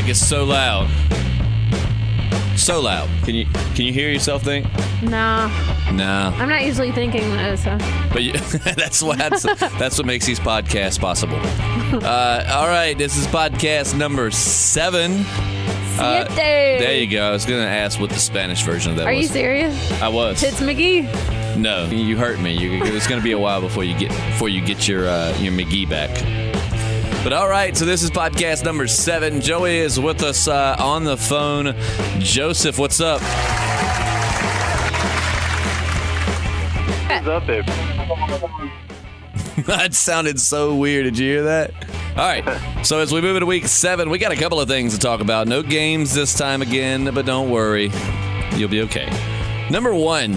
mic is so loud. So loud. Can you hear yourself think? Nah. I'm not usually thinking this. But that's what makes these podcasts possible. All right, this is podcast number 7. There you go. I was going to ask what the Spanish version of that was. Are you serious? I was. Tits McGee? No, you hurt me. It's going to be a while before you get your McGee back. But all right, so this is podcast number 7. Joey is with us on the phone. Joseph, what's up? What's up, babe? That sounded so weird. Did you hear that? All right, so as we move into week 7, we got a couple of things to talk about. No games this time again, but don't worry. You'll be okay. Number 1,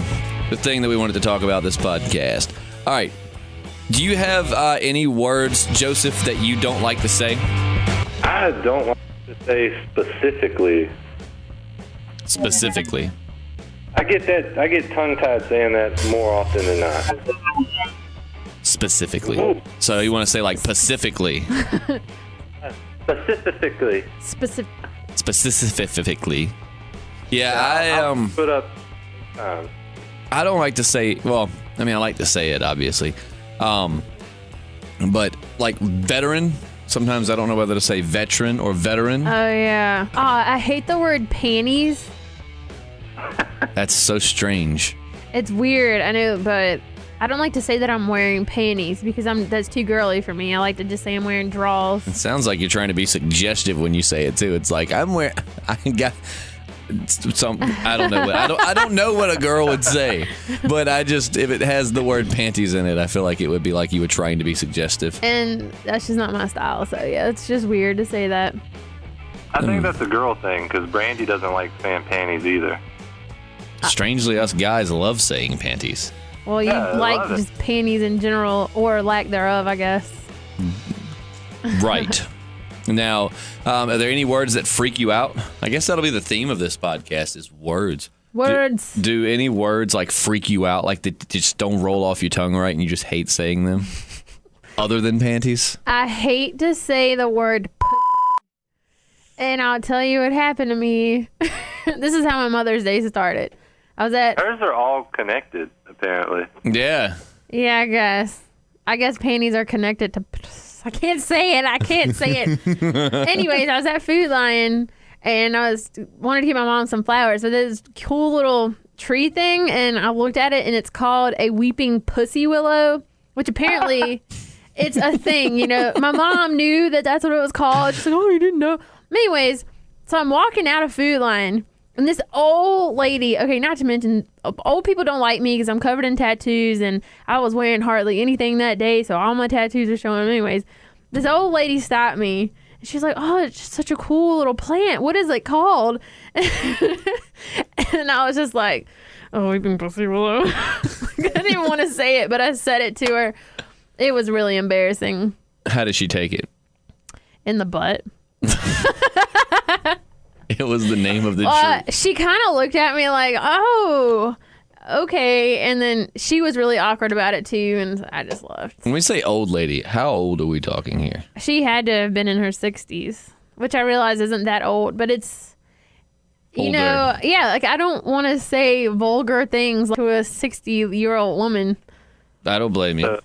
the thing that we wanted to talk about this podcast. All right. Do you have any words, Joseph, that you don't like to say? I don't like to say specifically. Specifically? I get tongue-tied saying that more often than not. Specifically. Ooh. So you want to say like pacifically? Specifically. Specifically. Yeah, I'll put up. I don't like to say. Well, I mean, I like to say it, obviously. But like veteran, sometimes I don't know whether to say veteran or veteran. Oh, yeah. I hate the word panties. That's so strange. It's weird, I know, but I don't like to say that I'm wearing panties because that's too girly for me. I like to just say I'm wearing drawers. It sounds like you're trying to be suggestive when you say it too. It's like I got some. I don't know. I don't know what a girl would say, but if it has the word panties in it, I feel like it would be like you were trying to be suggestive. And that's just not my style. So yeah, it's just weird to say that. I think that's a girl thing because Brandy doesn't like saying panties either. Strangely, us guys love saying panties. Well, you like just panties in general or lack thereof, I guess. Right. Now, are there any words that freak you out? I guess that'll be the theme of this podcast is words. Words. Do any words like freak you out? Like that just don't roll off your tongue right and you just hate saying them? Other than panties? I hate to say the word and I'll tell you what happened to me. This is how my Mother's Day started. Hers are all connected, apparently. Yeah. Yeah, I guess panties are connected to... I can't say it. Anyways, I was at Food Lion, and I wanted to get my mom some flowers. So there's this cool little tree thing, and I looked at it, and it's called a weeping pussy willow, which apparently it's a thing. You know, my mom knew that that's what it was called. She's like, oh, you didn't know. Anyways, so I'm walking out of Food Lion. And this old lady, okay, not to mention, old people don't like me because I'm covered in tattoos and I was wearing hardly anything that day, so all my tattoos are showing. Anyways, this old lady stopped me. And she's like, oh, it's just such a cool little plant. What is it called? And I was just like, oh, weeping pussy willow. I didn't even want to say it, but I said it to her. It was really embarrassing. How did she take it? In the butt. It was the name of the tree. She kind of looked at me like, oh, okay. And then she was really awkward about it too, and I just left. When we say old lady, how old are we talking here? She had to have been in her 60s, which I realize isn't that old, but it's, you Older. know, yeah, like I don't want to say vulgar things to a 60-year-old woman. I don't blame you.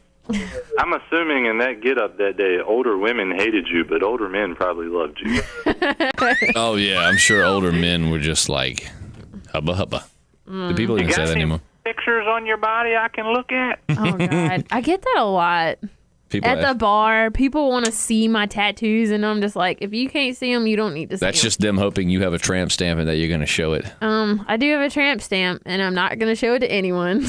I'm assuming in that get-up that day, older women hated you, but older men probably loved you. Oh, yeah, I'm sure older men were just like, hubba hubba. Do people even say that anymore? Pictures on your body I can look at? Oh, God. I get that a lot. People At the bar, people want to see my tattoos, and I'm just like, if you can't see them, you don't need to see them. That's just them hoping you have a tramp stamp and that you're going to show it. I do have a tramp stamp, and I'm not going to show it to anyone.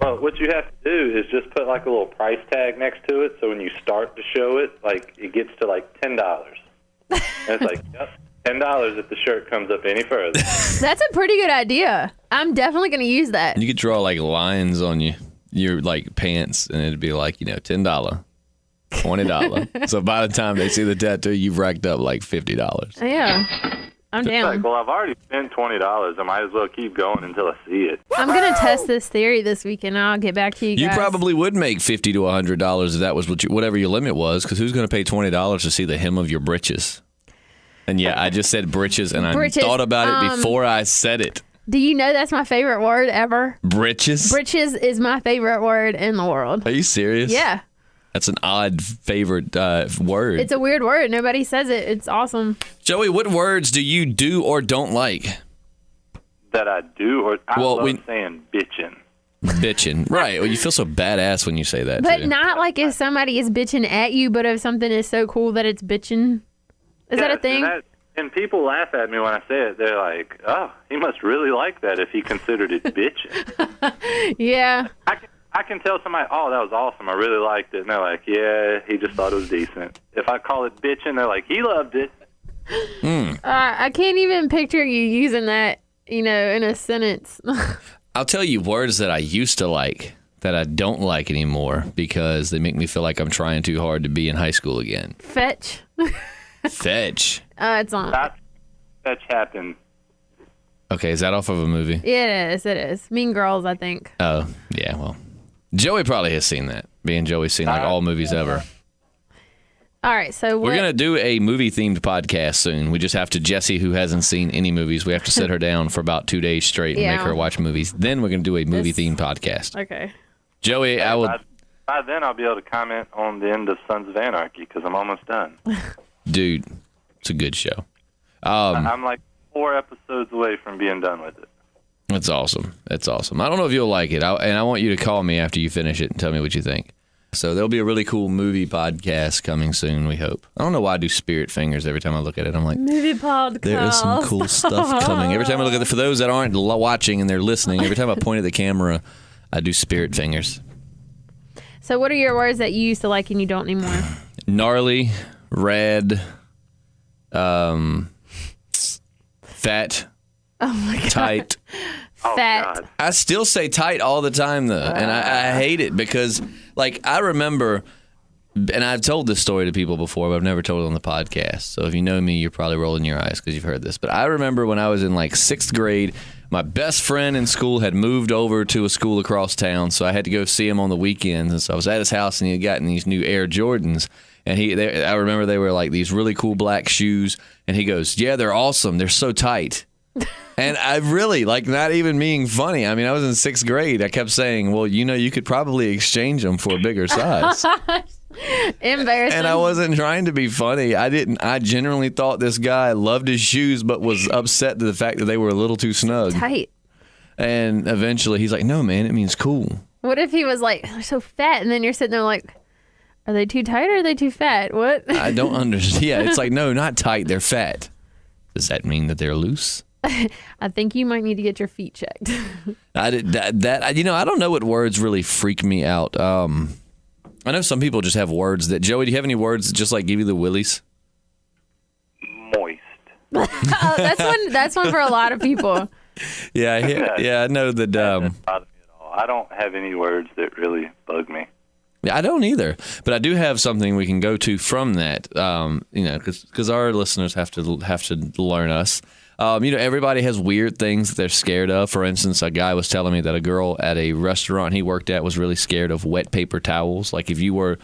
Well, what you have to do is just put like a little price tag next to it, so when you start to show it, like it gets to like $10. And it's like, yep, $10 if the shirt comes up any further. That's a pretty good idea. I'm definitely going to use that. You could draw like lines on your like pants, and it'd be like, $10, $20. So by the time they see the tattoo, you've racked up like $50. Yeah. I'm down. Like, well, I've already spent $20. I might as well keep going until I see it. I'm going to test this theory this weekend. I'll get back to you guys. You probably would make $50 to $100 if that was whatever your limit was, because who's going to pay $20 to see the hem of your britches? And yeah, I just said britches, and I Britches. thought about it before I said it. Do you know that's my favorite word ever? Britches? Britches is my favorite word in the world. Are you serious? Yeah. That's an odd favorite word. It's a weird word. Nobody says it. It's awesome. Joey, what words do you do or don't like? That I do, or I Well, love saying bitching. Bitching. Right. Well, you feel so badass when you say that, But too. not like if somebody is bitching at you, but if something is so cool that it's bitching. Is that a thing? And people laugh at me when I say it. They're like, "Oh, he must really like that if he considered it bitching." Yeah. I can tell somebody, "Oh, that was awesome. I really liked it." And they're like, "Yeah, he just thought it was decent." If I call it bitching, they're like, "He loved it." I can't even picture you using that, in a sentence. I'll tell you words that I used to like that I don't like anymore because they make me feel like I'm trying too hard to be in high school again. Fetch. Fetch. It's on. That happened. Okay, is that off of a movie? It is. Mean Girls, I think. Oh, yeah, well. Joey probably has seen that. Me and Joey's seen like all movies ever. All right, so We're going to do a movie-themed podcast soon. We just have to, Jessie, who hasn't seen any movies, we have to sit her down for about 2 days straight and make her watch movies. Then we're going to do a movie-themed podcast. Okay. Joey, I will... By then, I'll be able to comment on the end of Sons of Anarchy because I'm almost done. Dude, it's a good show. I'm like 4 episodes away from being done with it. That's awesome. That's awesome. I don't know if you'll like it, and I want you to call me after you finish it and tell me what you think. So there'll be a really cool movie podcast coming soon, we hope. I don't know why I do spirit fingers every time I look at it. I'm like, movie podcast. there is some cool stuff coming. Every time I look at it, for those that aren't watching and they're listening, every time I point at the camera, I do spirit fingers. So what are your words that you used to like and you don't anymore? Gnarly, rad, fat, Oh my God. tight. Fat. God. I still say tight all the time, though, and I hate it because, like, I remember, and I've told this story to people before, but I've never told it on the podcast. So if you know me, you're probably rolling your eyes because you've heard this. But I remember when I was in, like, 6th grade, my best friend in school had moved over to a school across town, so I had to go see him on the weekends. And so I was at his house, and he had gotten these new Air Jordans. And I remember they were, like, these really cool black shoes. And he goes, "Yeah, they're awesome. They're so tight." And I really, like, not even being funny. I mean, I was in 6th grade. I kept saying, well, you could probably exchange them for a bigger size. Embarrassing. And I wasn't trying to be funny. I genuinely thought this guy loved his shoes, but was upset to the fact that they were a little too snug. Tight. And eventually he's like, no, man, it means cool. What if he was like, they're so fat, and then you're sitting there like, are they too tight or are they too fat? What? I don't understand. Yeah, it's like, no, not tight. They're fat. Does that mean that they're loose? I think you might need to get your feet checked. I don't know what words really freak me out. I know some people just have words that. Joey, do you have any words that just like give you the willies? Moist. Oh, that's one for a lot of people. Yeah, I know that. That doesn't bother me at all. I don't have any words that really bug me. I don't either, but I do have something we can go to from that. Because our listeners have to learn us. Everybody has weird things that they're scared of. For instance, a guy was telling me that a girl at a restaurant he worked at was really scared of wet paper towels. Like if you were,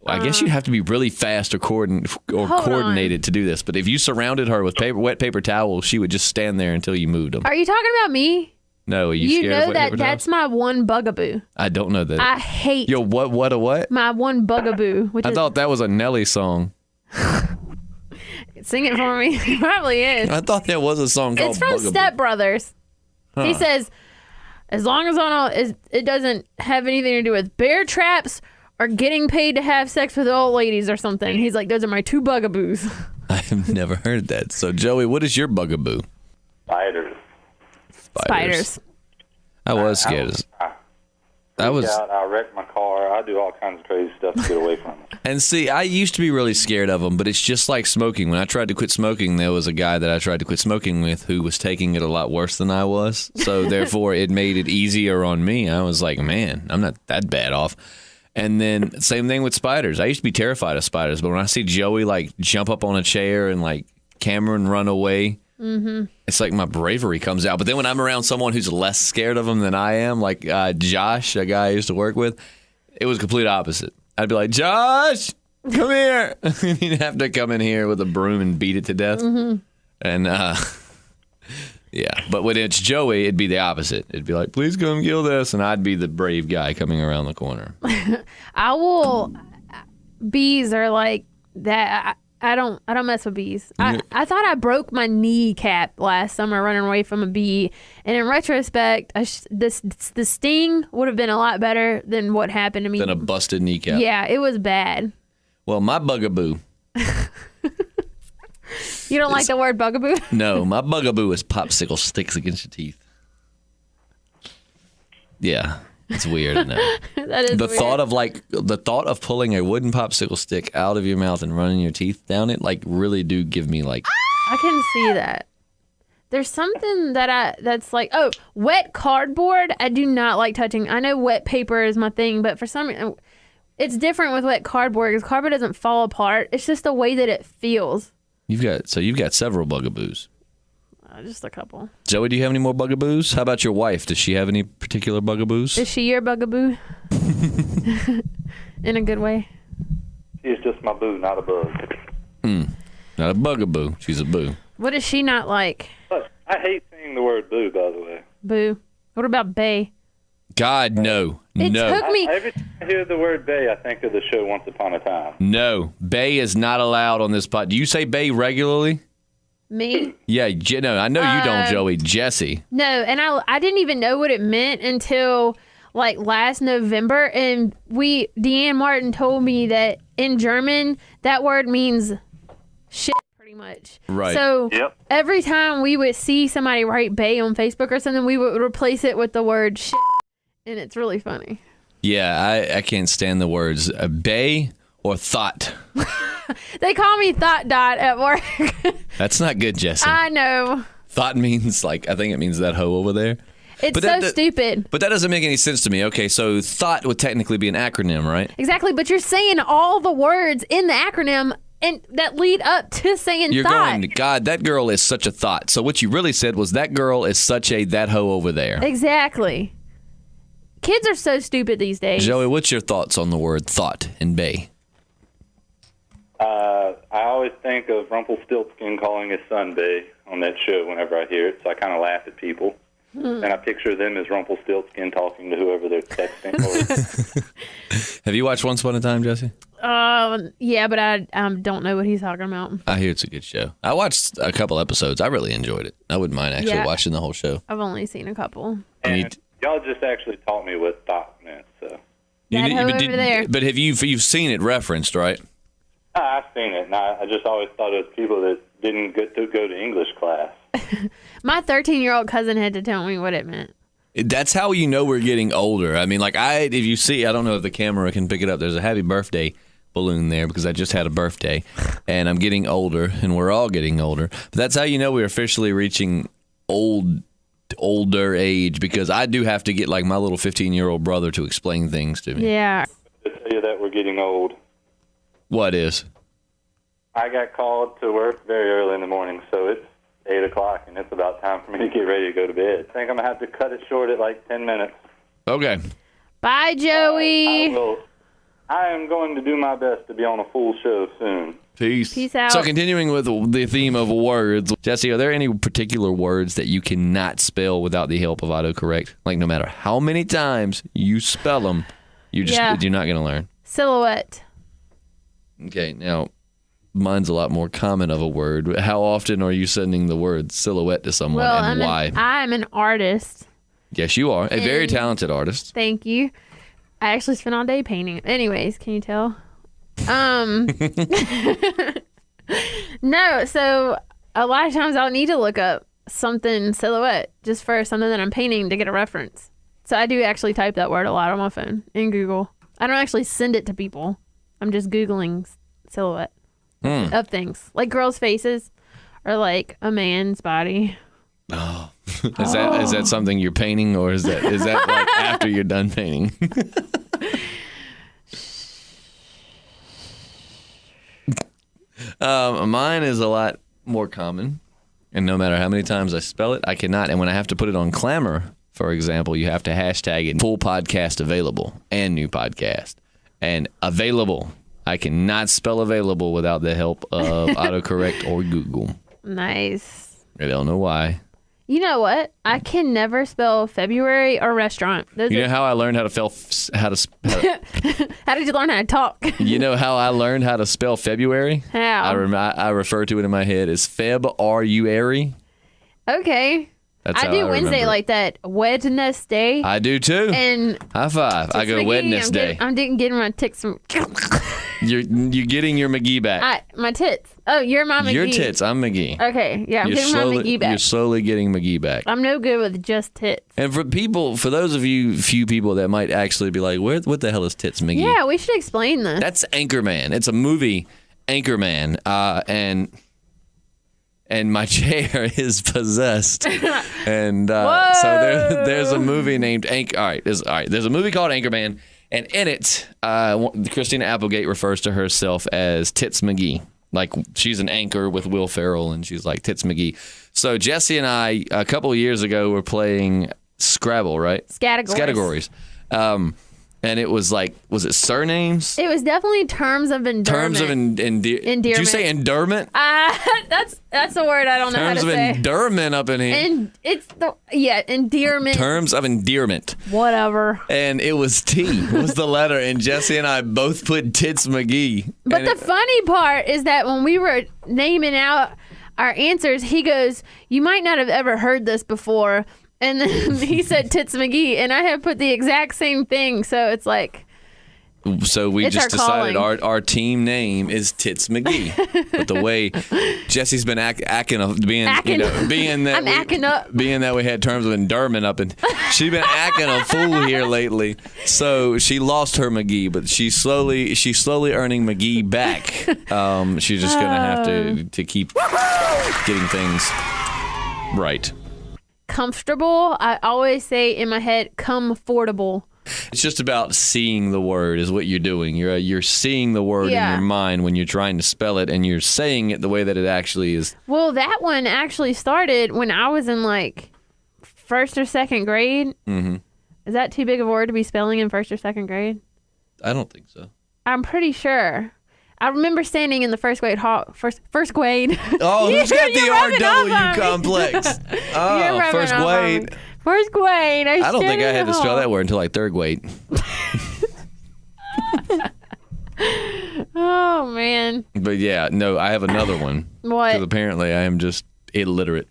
I guess you'd have to be really fast or coordinated to do this. But if you surrounded her with wet paper towels, she would just stand there until you moved them. Are you talking about me? No, are you You scared of know wet that paper that's towels? my one bugaboo. I don't know that. I hate Yo, what? my one bugaboo. Which I is, thought that was a Nelly song. sing it for me. It probably is. I thought there was a song called It's from Bugaboo. Step Brothers. He says, as long as it doesn't have anything to do with bear traps or getting paid to have sex with old ladies or something. He's like, those are my 2 bugaboos. I've never heard that. So, Joey, what is your bugaboo? Spiders. Spiders. I was scared. I wreck my car. I do all kinds of crazy stuff to get away from them. And see, I used to be really scared of them, but it's just like smoking. When I tried to quit smoking, there was a guy that I tried to quit smoking with who was taking it a lot worse than I was. So therefore, it made it easier on me. I was like, man, I'm not that bad off. And then same thing with spiders. I used to be terrified of spiders, but when I see Joey like jump up on a chair and like Cameron run away, it's like my bravery comes out. But then when I'm around someone who's less scared of them than I am, like Josh, a guy I used to work with, it was complete opposite. I'd be like, Josh, Come here. He'd have to come in here with a broom and beat it to death. And, yeah. But when it's Joey, it'd be the opposite. It'd be like, please come kill this. And I'd be the brave guy coming around the corner. Bees are like that. I don't mess with bees. I thought I broke my kneecap last summer running away from a bee, and in retrospect, the sting would have been a lot better than what happened to me. Than a busted kneecap. Yeah, it was bad. Well, my bugaboo. You don't like the word bugaboo? No, my bugaboo is popsicle sticks against your teeth. Yeah. It's weird, I know. That is weird. The thought of pulling a wooden popsicle stick out of your mouth and running your teeth down it, like, really do give me like. I can see that. There's something that's like, wet cardboard. I do not like touching. I know wet paper is my thing, but for some reason, it's different with wet cardboard because cardboard doesn't fall apart. It's just the way that it feels. You've got several bugaboos. Just a couple. Joey, do you have any more bugaboos? How about your wife? Does she have any particular bugaboos? Is she your bugaboo? In a good way? She's just my boo, not a bug. Not a bugaboo. She's a boo. What is she not like? Look, I hate saying the word boo, by the way. Boo. What about bae? God, no. It no. took me... Every time I hear the word bae, I think of the show Once Upon a Time. No. Bae is not allowed on this pod. Do you say bae regularly? Me? Yeah, no, I know you don't, Joey. Jesse. No, and I didn't even know what it meant until like last November, and Deanne Martin told me that in German that word means shit pretty much. Right. So every time we would see somebody write bae on Facebook or something, we would replace it with the word shit, and it's really funny. Yeah, I can't stand the words bae or thought. They call me Thought Dot at work. That's not good, Jesse. I know. Thought means I think it means that hoe over there. It's stupid. But that doesn't make any sense to me. Okay, so thought would technically be an acronym, right? Exactly, but you're saying all the words in the acronym and that lead up to saying You're thought. going, God, that girl is such a thought. So what you really said was that girl is such a that hoe over there. Exactly. Kids are so stupid these days. Joey, what's your thoughts on the word thought and bae? I always think of Rumpelstiltskin calling his son bae on that show whenever I hear it, so I kind of laugh at people. And I picture them as Rumpelstiltskin talking to whoever they're texting. Have you watched Once Upon a Time, Jesse? Yeah, but I don't know what he's talking about. I hear it's a good show. I watched a couple episodes. I really enjoyed it. I wouldn't mind actually watching the whole show. I've only seen a couple. And y'all just actually taught me what thought meant, so. But have you've seen it referenced, right? I've seen it, and I just always thought it was people that didn't get to go to English class. My 13-year-old cousin had to tell me what it meant. That's how you know we're getting older. I mean, if you see, I don't know if the camera can pick it up. There's a happy birthday balloon there because I just had a birthday, and I'm getting older, and we're all getting older. But that's how you know we're officially reaching older age, because I do have to get like my little 15-year-old brother to explain things to me. Yeah. To tell you that we're getting old. What is? I got called to work very early in the morning, so it's 8 o'clock, and it's about time for me to get ready to go to bed. I think I'm going to have to cut it short at like 10 minutes. Okay. Bye, Joey. I am going to do my best to be on a full show soon. Peace out. So continuing with the theme of words, Jesse, are there any particular words that you cannot spell without the help of autocorrect? Like no matter how many times you spell them, you're not going to learn. Silhouette. Okay, now mine's a lot more common of a word. How often are you sending the word silhouette to someone, and why? I'm an artist. Yes, you are. A very talented artist. Thank you. I actually spent all day painting. Anyways, can you tell? No, so a lot of times I'll need to look up something silhouette just for something that I'm painting to get a reference. So I do actually type that word a lot on my phone in Google. I don't actually send it to people. I'm just Googling silhouette of things. Like girls' faces or like a man's body. Oh. Is that something you're painting, or is that like after you're done painting? Mine is a lot more common, and no matter how many times I spell it, I cannot. And when I have to put it on Clamor, for example, you have to hashtag it full podcast available and new podcast and available. I cannot spell available without the help of autocorrect or Google. Nice. I don't know why. You know what? I can never spell February or restaurant. You know how I learned how to spell How did you learn how to talk? You know how I learned how to spell February? How? I refer to it in my head as February. Okay. That's I how do I Wednesday remember. like that. Wednesday. I do too. And High five. I go Wednesday. I'm getting my tits from You're getting your McGee back. my tits. Oh, you're my McGee. Your tits. I'm McGee. Okay, yeah, I'm getting my McGee back. You're slowly getting McGee back. I'm no good with just tits. And for those of you few people that might actually be like, what the hell is Tits McGee? Yeah, we should explain this. That's Anchorman. It's a movie, Anchorman, and my chair is possessed, and so there's a movie named All right, there's a movie called Anchorman, and in it, Christina Applegate refers to herself as Tits McGee. Like she's an anchor with Will Ferrell, and she's like Tits McGee. So Jesse and I, a couple of years ago, were playing Scrabble, right? Scattergories. And it was like, was it surnames? It was definitely terms of endearment. Terms of endearment. Did you say endearment? That's a word I don't know how to say. Terms of endearment up in here. And it's endearment. Terms of endearment. Whatever. And it was T was the letter, and Jesse and I both put Tits McGee. But the funny part is that when we were naming out our answers, he goes, "You might not have ever heard this before." And then he said Tits McGee, and I have put the exact same thing. So it's like, so we it's just decided calling. our team name is Tits McGee. But the way Jesse's been acting up, being that we had terms of endearment up, and she's been acting a fool here lately. So she lost her McGee, but she's slowly earning McGee back. She's just gonna have to keep getting things right. Comfortable. I always say in my head, comfortable. It's just about seeing the word is what you're doing. You're seeing the word in your mind when you're trying to spell it, and you're saying it the way that it actually is. Well, that one actually started when I was in like first or second grade. Mm-hmm. Is that too big of a word to be spelling in first or second grade? I don't think so. I'm pretty sure. I remember standing in the first grade hall. First grade. Oh, who's got the RW complex? Oh, first grade. First grade. I don't think I had to spell that word until like third grade. Oh, man. But yeah, no, I have another one. What? Because apparently I am just illiterate.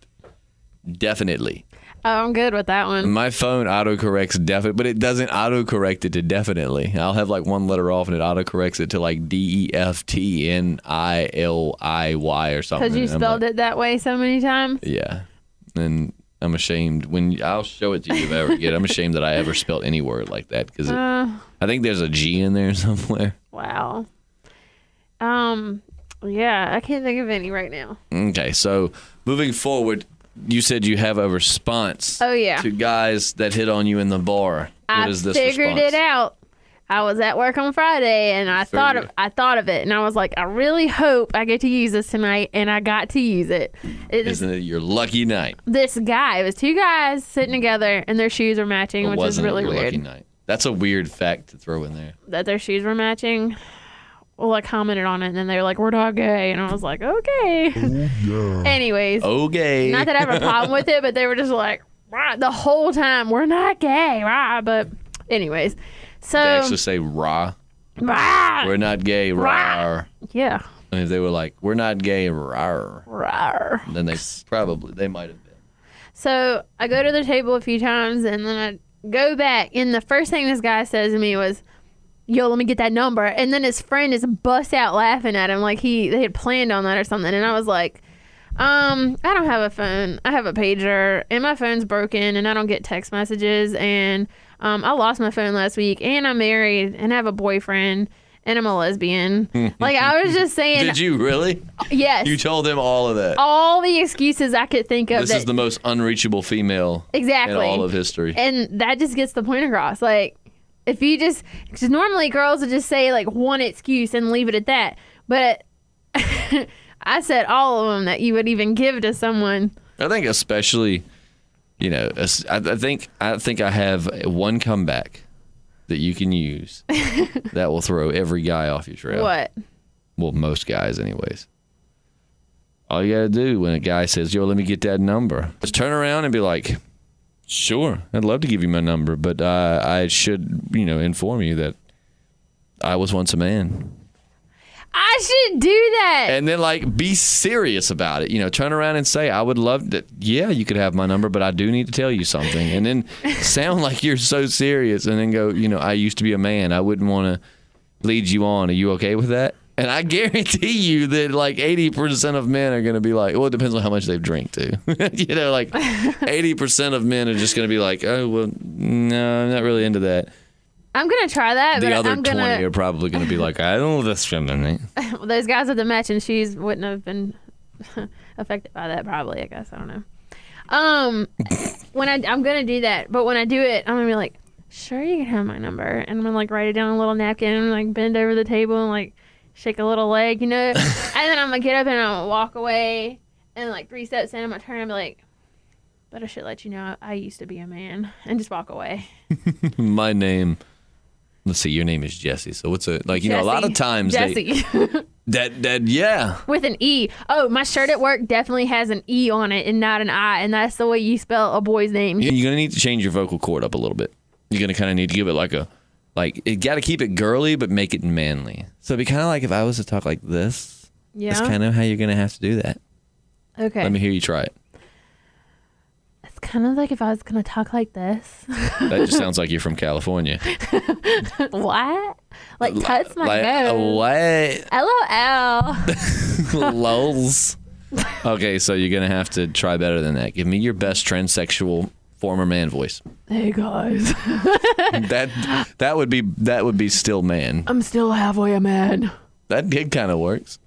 Definitely. Oh, I'm good with that one. My phone autocorrects definite, but it doesn't autocorrect it to definitely. I'll have like one letter off and it autocorrects it to like DEFTNILIY or something. Because you spelled it that way so many times? Yeah. And I'm ashamed I'll show it to you if I ever get it. I'm ashamed that I ever spelled any word like that because I think there's a G in there somewhere. Wow. Yeah, I can't think of any right now. Okay, so moving forward, you said you have a response to guys that hit on you in the bar. What is this figured response? it out. I was at work on Friday, and I thought of it, and I was like, I really hope I get to use this tonight, and I got to use it. Isn't it your lucky night? This guy, it was two guys sitting together, and their shoes were matching, which is really weird. Lucky night? That's a weird fact to throw in there. That their shoes were matching. Well, I commented on it, and then they were like, "We're not gay," and I was like, "Okay." Oh, yeah. Anyways, okay. Not that I have a problem with it, but they were just like, rah, the whole time, "We're not gay," rah. But anyways, so they actually say "rah." Rah. We're not gay, rah. Yeah. And if they were like, "We're not gay, rah," then they might have been. So I go to the table a few times, and then I go back, and the first thing this guy says to me was, "Yo, let me get that number." And then his friend just busts out laughing at him like they had planned on that or something. And I was like, I don't have a phone. I have a pager, and my phone's broken, and I don't get text messages. And I lost my phone last week, and I'm married, and I have a boyfriend, and I'm a lesbian. Like, I was just saying. Did you really? Yes. You told him all of that. All the excuses I could think of. This is the most unreachable female in all of history. And that just gets the point across. Like, if you because normally girls would just say like one excuse and leave it at that. But I said all of them that you would even give to someone. I think especially, I think I have one comeback that you can use that will throw every guy off your trail. What? Well, most guys, anyways. All you got to do when a guy says, yo, let me get that number, just turn around and be like, sure, I'd love to give you my number, but I should, inform you that I was once a man. I should do that. And then, be serious about it. Turn around and say, I would love that. Yeah, you could have my number, but I do need to tell you something. And then sound like you're so serious and then go, I used to be a man. I wouldn't want to lead you on. Are you okay with that? And I guarantee you that 80% of men are going to be like, well, it depends on how much they've drank too. 80% of men are just going to be like, oh, well, no, I'm not really into that. I'm going to try that. The but other I'm 20 are probably going to be like, I don't discriminate. Well, those guys with the matching shoes wouldn't have been affected by that probably, I guess. I don't know. When I'm going to do that. But when I do it, I'm going to be like, sure, you can have my number. And I'm going to write it down on a little napkin and bend over the table and shake a little leg, and then I'm gonna get up and I'm gonna walk away, and 3 steps in I'm gonna turn and be like, but I should let you know I used to be a man, and just walk away. My name, let's see, your name is Jesse, so what's a a lot of times Jesse. Yeah, with an E. Oh, my shirt at work definitely has an E on it and not an I, and that's the way you spell a boy's name. You're gonna need to change your vocal cord up a little bit. You're gonna kind of need to give it you got to keep it girly, but make it manly. So it'd be kind of like if I was to talk like this. Yeah. That's kind of how you're going to have to do that. Okay. Let me hear you try it. It's kind of like if I was going to talk like this. That just sounds like you're from California. What? Touch my nose. What? LOL. Lols. Okay, so you're going to have to try better than that. Give me your best transsexual former man voice. Hey guys. that would be still man. I'm still halfway a man. That gig kind of works.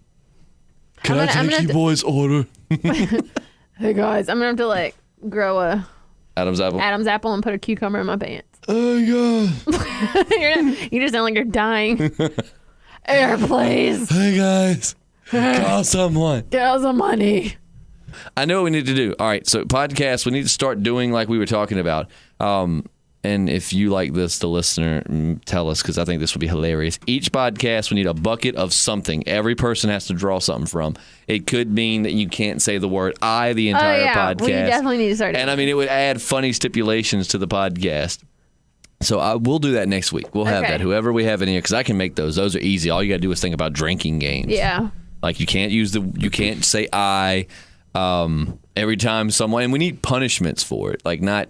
Can I take your boy's order? Hey guys, I'm gonna have to grow a Adam's apple and put a cucumber in my pants. Oh god. You just sound like you're dying. Air, please. Hey guys. Call someone. Get some money. I know what we need to do. All right, so podcasts, we need to start doing like we were talking about. And if you like this, the listener, tell us, because I think this would be hilarious. Each podcast, we need a bucket of something. Every person has to draw something from. It could mean that you can't say the word I the entire podcast. We definitely need to start doing. And it would add funny stipulations to the podcast. So we'll do that next week. We'll have that. Whoever we have in here, because I can make those. Those are easy. All you got to do is think about drinking games. Yeah. You can't say I. Every time someone, and we need punishments for it, not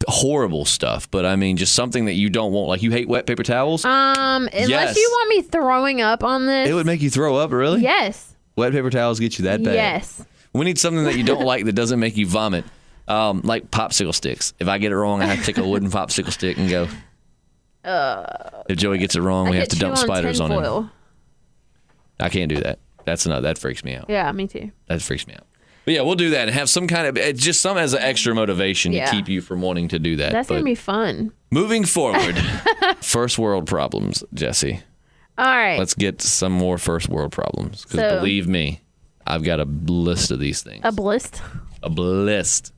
horrible stuff, but just something that you don't want. You hate wet paper towels. Unless you want me throwing up on this, it would make you throw up. Really? Yes. Wet paper towels get you that bad. Yes. We need something that you don't like that doesn't make you vomit. Like popsicle sticks. If I get it wrong, I have to take a wooden popsicle stick and go. If Joey gets it wrong, we have to dump spiders on him. I can't do that. That freaks me out. Yeah, me too. That freaks me out. But yeah, we'll do that and have some kind of, just some as an extra motivation to keep you from wanting to do that. That's going to be fun. Moving forward, first world problems, Jesse. All right. Let's get some more first world problems. Because believe me, I've got a list of these things. A list? A list.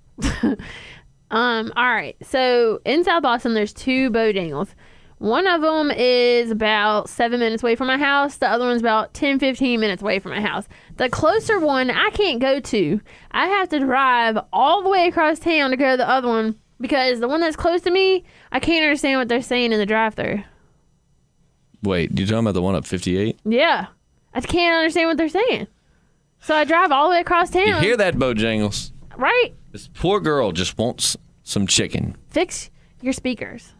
All right. So in South Boston, there's 2 Bojangles. One of them is about 7 minutes away from my house. The other one's about 10, 15 minutes away from my house. The closer one I can't go to. I have to drive all the way across town to go to the other one because the one that's close to me, I can't understand what they're saying in the drive-thru. Wait, you talking about the one up 58? Yeah. I can't understand what they're saying. So I drive all the way across town. You hear that, Bojangles? Right. This poor girl just wants some chicken. Fix your speakers.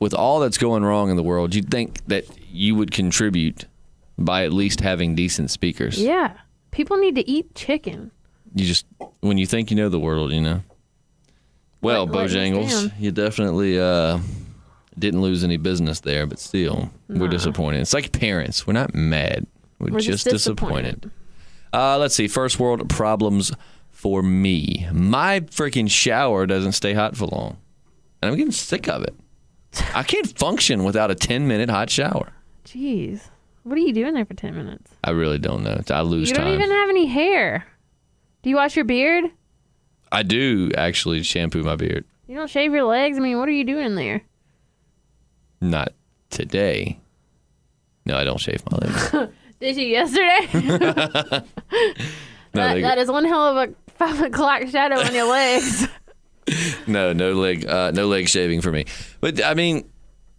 With all that's going wrong in the world, you'd think that you would contribute by at least having decent speakers. Yeah. People need to eat chicken. When you think you know the world, Well, Bojangles, you definitely didn't lose any business there, but still, we're disappointed. It's like parents. We're not mad. We're just disappointed. Let's see. First world problems for me. My freaking shower doesn't stay hot for long. And I'm getting sick of it. I can't function without a 10-minute hot shower. Jeez. What are you doing there for 10 minutes? I really don't know. I lose time. You don't even have any hair. Do you wash your beard? I do actually shampoo my beard. You don't shave your legs? What are you doing there? Not today. No, I don't shave my legs. Did you yesterday? That is one hell of a 5 o'clock shadow on your legs. No leg shaving for me. But I mean,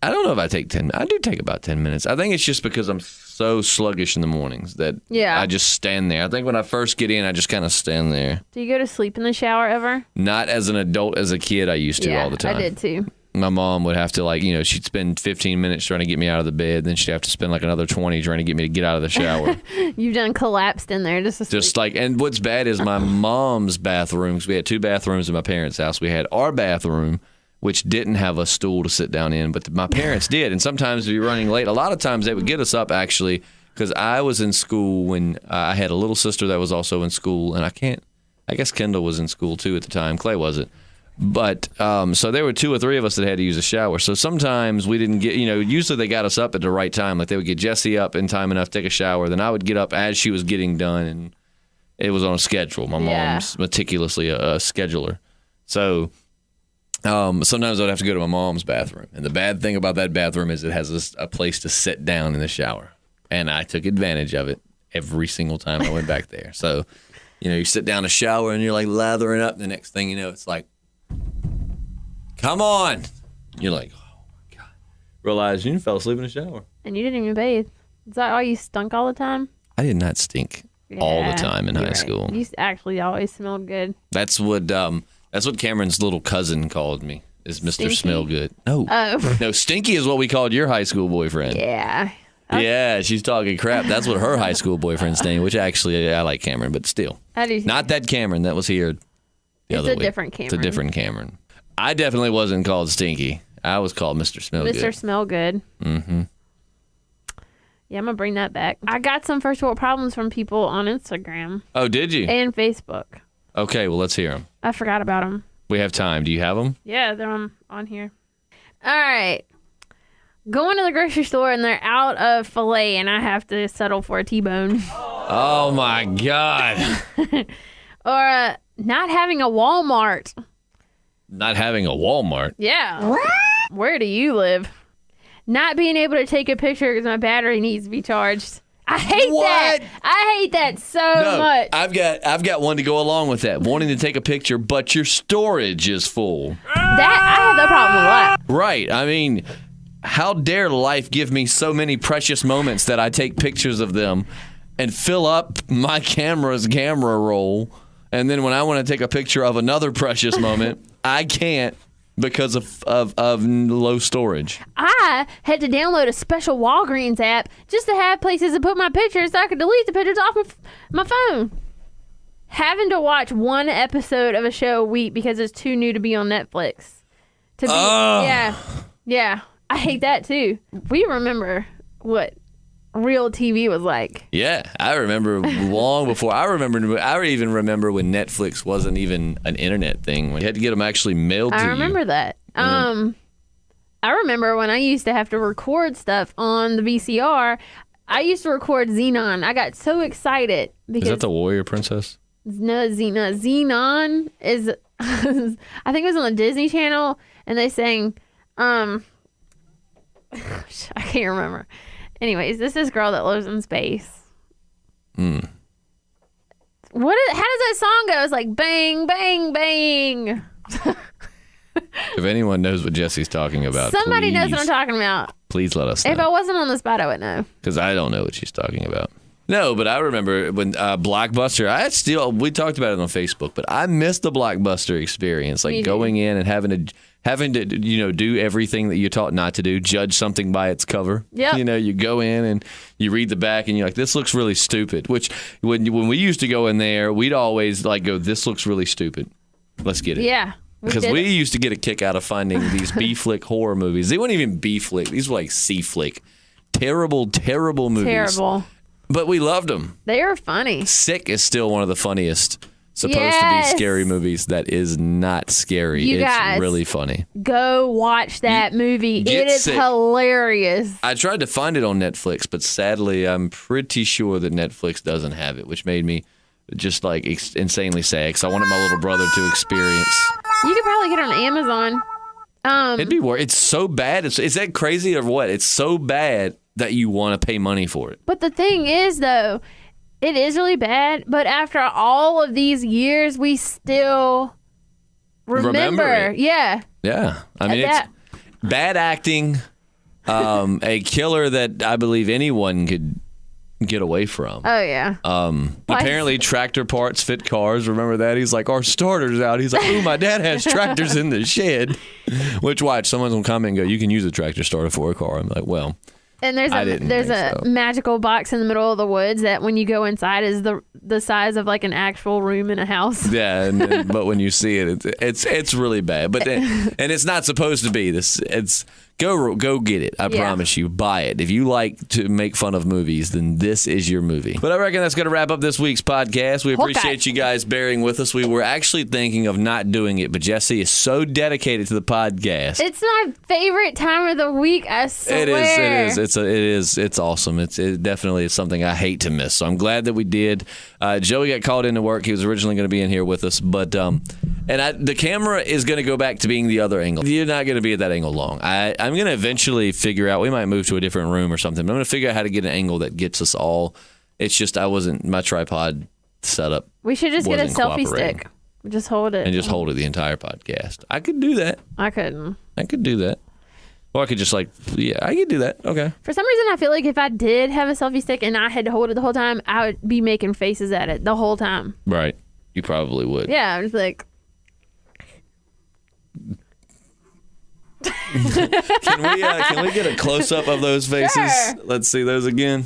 I don't know if I take 10. I do take about 10 minutes. I think it's just because I'm so sluggish in the mornings that I just stand there. I think when I first get in, I just kind of stand there. Do you go to sleep in the shower ever? Not as an adult. As a kid, I used to all the time. I did too. My mom would have to she'd spend 15 minutes trying to get me out of the bed. Then she'd have to spend like another 20 trying to get me to get out of the shower. You've done collapsed in there and what's bad is my mom's bathrooms. We had 2 bathrooms in my parents' house. We had our bathroom, which didn't have a stool to sit down in, but my parents did. And sometimes we'd be running late. A lot of times they would get us up actually because I was in school when I had a little sister that was also in school, and I guess Kendall was in school too at the time. Clay wasn't. But so there were 2 or 3 of us that had to use a shower. So sometimes we didn't get, usually they got us up at the right time. Like they would get Jessie up in time enough to take a shower. Then I would get up as she was getting done, and it was on a schedule. My mom's meticulously a scheduler. So sometimes I'd have to go to my mom's bathroom. And the bad thing about that bathroom is it has a place to sit down in the shower. And I took advantage of it every single time I went back there. So, you sit down to shower and you're like lathering up. The next thing you know, it's like, come on. You're like, oh my God. Realize you fell asleep in the shower. And you didn't even bathe. Is that why you stunk all the time? I did not stink all the time in high school. You actually always smelled good. That's what Cameron's little cousin called me, is Mr. Stinky? Smell Good. No. Oh. No, Stinky is what we called your high school boyfriend. Yeah. Yeah, she's talking crap. That's what her high school boyfriend's name, which actually I like Cameron, but still. Not that Cameron that was here the other week. It's a different Cameron. It's a different Cameron. I definitely wasn't called Stinky. I was called Mr. Smell Good. Mr. Smell Good. Mm-hmm. Yeah, I'm going to bring that back. I got some first world problems from people on Instagram. Oh, did you? And Facebook. Okay, well, let's hear them. I forgot about them. We have time. Do you have them? Yeah, they're on here. All right. Going to the grocery store and they're out of filet and I have to settle for a T-bone. Oh, my God. Or not having a Walmart. Not having a Walmart? Yeah. Where do you live? Not being able to take a picture because my battery needs to be charged. I hate that. I hate that so much. I've got one to go along with that. Wanting to take a picture, but your storage is full. I have that problem a lot. Right. I mean, how dare life give me so many precious moments that I take pictures of them and fill up my camera's camera roll, and then when I want to take a picture of another precious moment, I can't because of low storage. I had to download a special Walgreens app just to have places to put my pictures so I could delete the pictures off my phone. Having to watch one episode of a show a week because it's too new to be on Netflix. Yeah. I hate that too. We remember what real TV was like. Yeah, I remember long before. I even remember when Netflix wasn't even an internet thing. We had to get them actually mailed to you. I remember that. I remember when I used to have to record stuff on the VCR. I used to record Xenon. I got so excited because is that the Warrior Princess? No, Xenon is. I think it was on the Disney Channel, and they sang. I can't remember. Anyways, this is girl that lives in space. How does that song go? It's like bang, bang, bang. If anyone knows what Jesse's talking about, somebody knows what I'm talking about. Please let us know. If I wasn't on the spot, I would know. Because I don't know what she's talking about. No, but I remember when Blockbuster. We talked about it on Facebook, but I missed the Blockbuster experience, like going in and having to do everything that you're taught not to do. Judge something by its cover. Yeah. You go in and you read the back and you're like, this looks really stupid. Which when we used to go in there, we'd always go, this looks really stupid. Let's get it. Yeah. Because we used to get a kick out of finding these B-flick horror movies. They weren't even B-flick. These were like C-flick. Terrible, terrible movies. Terrible. But we loved them. They are funny. Sick is still one of the funniest supposed to be scary movies that is not scary. You guys, it's really funny. Go watch that movie. It is hilarious. I tried to find it on Netflix, but sadly, I'm pretty sure that Netflix doesn't have it, which made me just insanely sad because I wanted my little brother to experience. You could probably get it on Amazon. It'd be worth. It's so bad. Is that crazy or what? It's so bad that you want to pay money for it. But the thing is, though, it is really bad. But after all of these years, we still remember it. Yeah. Yeah. I mean, it's bad acting. A killer that I believe anyone could get away from. Oh, yeah. Apparently tractor parts fit cars. Remember that? He's like, our starter's out. He's like, ooh, my dad has tractors in the shed. Which, watch, someone's going to comment and go, you can use a tractor starter for a car. I'm like, well, and there's a magical box in the middle of the woods that when you go inside is the size of like an actual room in a house. Yeah, but when you see it, it's really bad. But and it's not supposed to be this. It's go get it. I promise you, buy it. If you like to make fun of movies, then this is your movie. But I reckon that's going to wrap up this week's podcast. We appreciate you guys bearing with us. We were actually thinking of not doing it, but Jesse is so dedicated to the podcast. It's my favorite time of the week. I swear. It is. It's awesome. It definitely is something I hate to miss. So I'm glad that we did. Joey got called into work. He was originally going to be in here with us, but the camera is going to go back to being the other angle. You're not going to be at that angle long. I'm going to eventually figure out. We might move to a different room or something. But I'm going to figure out how to get an angle that gets us all. It's just my tripod setup. We should just get a selfie stick. Just hold it. And just hold it the entire podcast. I could do that. I couldn't. I could do that. Or I could just I could do that. Okay. For some reason, I feel like if I did have a selfie stick and I had to hold it the whole time, I would be making faces at it the whole time. Right. You probably would. Yeah, I was like. Can we get a close up of those faces? Sure. Let's see those again.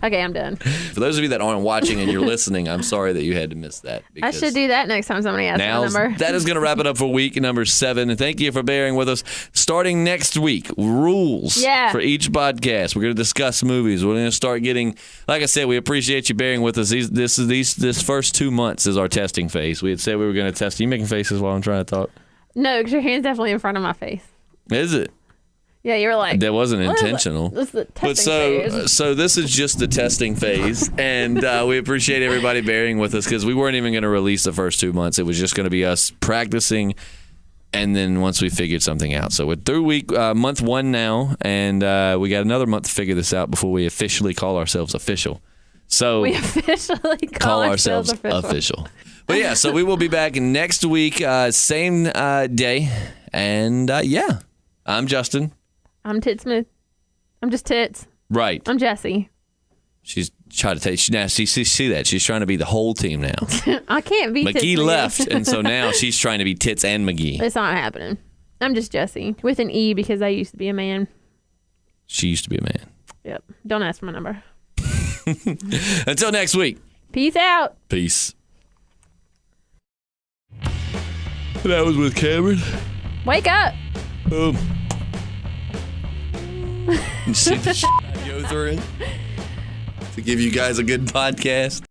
Okay, I'm done. For those of you that aren't watching and you're listening, I'm sorry that you had to miss that. I should do that next time somebody asks my number. That is going to wrap it up for week number 7. And thank you for bearing with us. Starting next week, rules for each podcast. We're going to discuss movies. We're going to start getting, like I said, we appreciate you bearing with us. This first 2 months is our testing phase. We had said we were going to test. Are you making faces while I'm trying to talk? No, because your hand's definitely in front of my face. Is it? Yeah, you were like... That wasn't intentional. This is the testing phase. So this is just the testing phase, and we appreciate everybody bearing with us because we weren't even going to release the first 2 months. It was just going to be us practicing, and then once we figured something out. So we're through month 1 now, and we got another month to figure this out before we officially call ourselves official. So we officially call ourselves official. But yeah, so we will be back next week, same day, and I'm Justin. I'm Tit Smith. I'm just Tits. Right. I'm Jesse. She's trying to take. Now see that she's trying to be the whole team now. I can't be. McGee left, and so now she's trying to be Tits and McGee. It's not happening. I'm just Jesse with an E because I used to be a man. She used to be a man. Yep. Don't ask for my number. Until next week. Peace out. Peace. That was with Cameron. Wake up. Boom. You see the shit I go through to give you guys a good podcast?